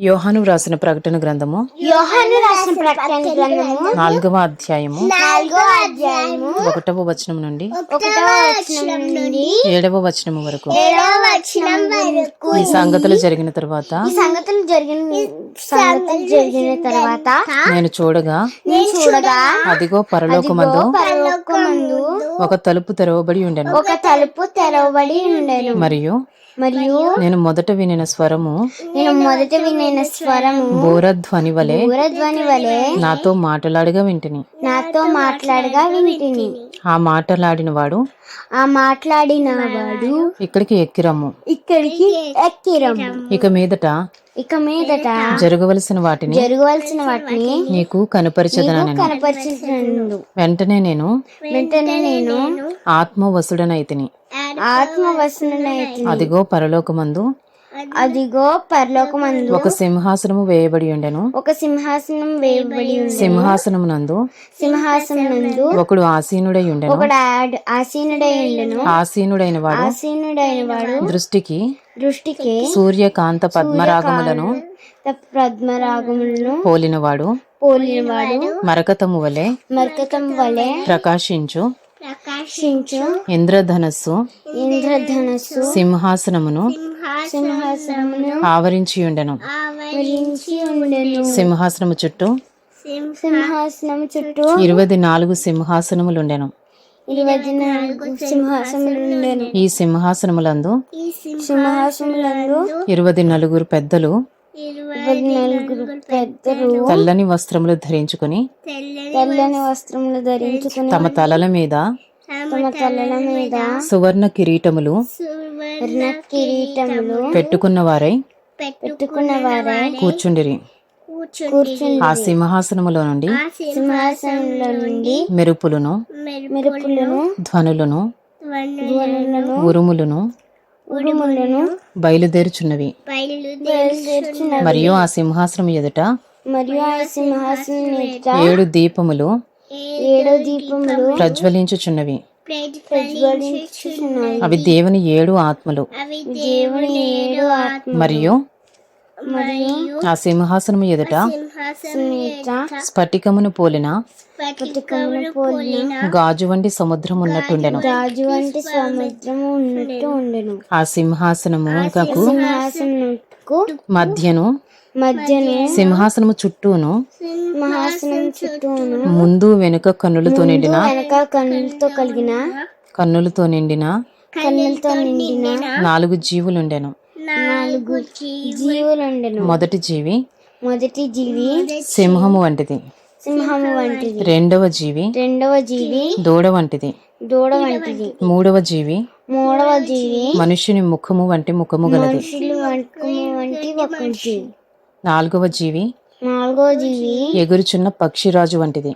యోహాను వ్రాసిన ప్రకటన గ్రంథము 4వ అధ్యాయము 1వ వచనం నుండి 7వ వచనం వరకు ఈ సంగతులు జరిగిన తరువాత నేను చూడగా అదిగో పరలోకమందు ఒక తలుపు తెరవబడి ఉండెను. మరియు నేను మొదట వినిన స్వరము బూరధ్వని వలె నాతో మాట్లాడగా వింటిని. ఆ మాట్లాడిన వాడు ఇక్కడికి ఎక్కిరమ్ము, ఇక మీదట జరగవలసిన వాటిని నీకు కనపరచదనెను. వెంటనే నేను ఆత్మవశుడనైతిని. అదిగో పరలోకమందు ఒక సింహాసనము వేయబడి ఉండెను. సింహాసనమునందు ఒకడు ఆసీనుడై ఉండెను. ఆసీనుడైన వాడు దృష్టికి సూర్యకాంత పద్మరాగములను పోలినవాడు మరకతము వలె ప్రకాశించు ఇంద్రధనస్సు సింహాసనమును ఆవరించి ఉండెను. సింహాసనము చుట్టూ 24 సింహాసనములుండెను. ఈ సింహాసనములందు 24 పెద్దలు తెల్లని వస్త్రములు ధరించుకుని తమ తలల మీద సువర్ణ కిరీటములు పెట్టుకున్న వారై కూర్చుండిరి. ఆ సింహాసనములో నుండి మెరుపులను ధ్వనులను ఉరుములను బయలుదేరుచున్నవి. మరియు ఆ సింహాసనం ఎదుట 7 దీపములు ప్రజ్వలించుచున్నవి. అవి దేవుని 7 ఆత్మలు. మరియు ఆ సింహాసనము ఎదుట స్ఫటికమును పోలిన గాజు వంటి సముద్రం ఉన్నట్టుండెను. ఆ సింహాసనమునకు మధ్యను సింహాసనము చుట్టూను ముందు వెనుక కన్నులతో నిండిన 4 జీవులుండెను. మొదటి జీవి సింహము వంటిది. రెండవ జీవి దూడ వంటిది. మూడవ జీవి మనుష్యుని ముఖము వంటి ముఖము గలది. నాలుగవ జీవి ఎగురుచున్న పక్షిరాజు వంటిది.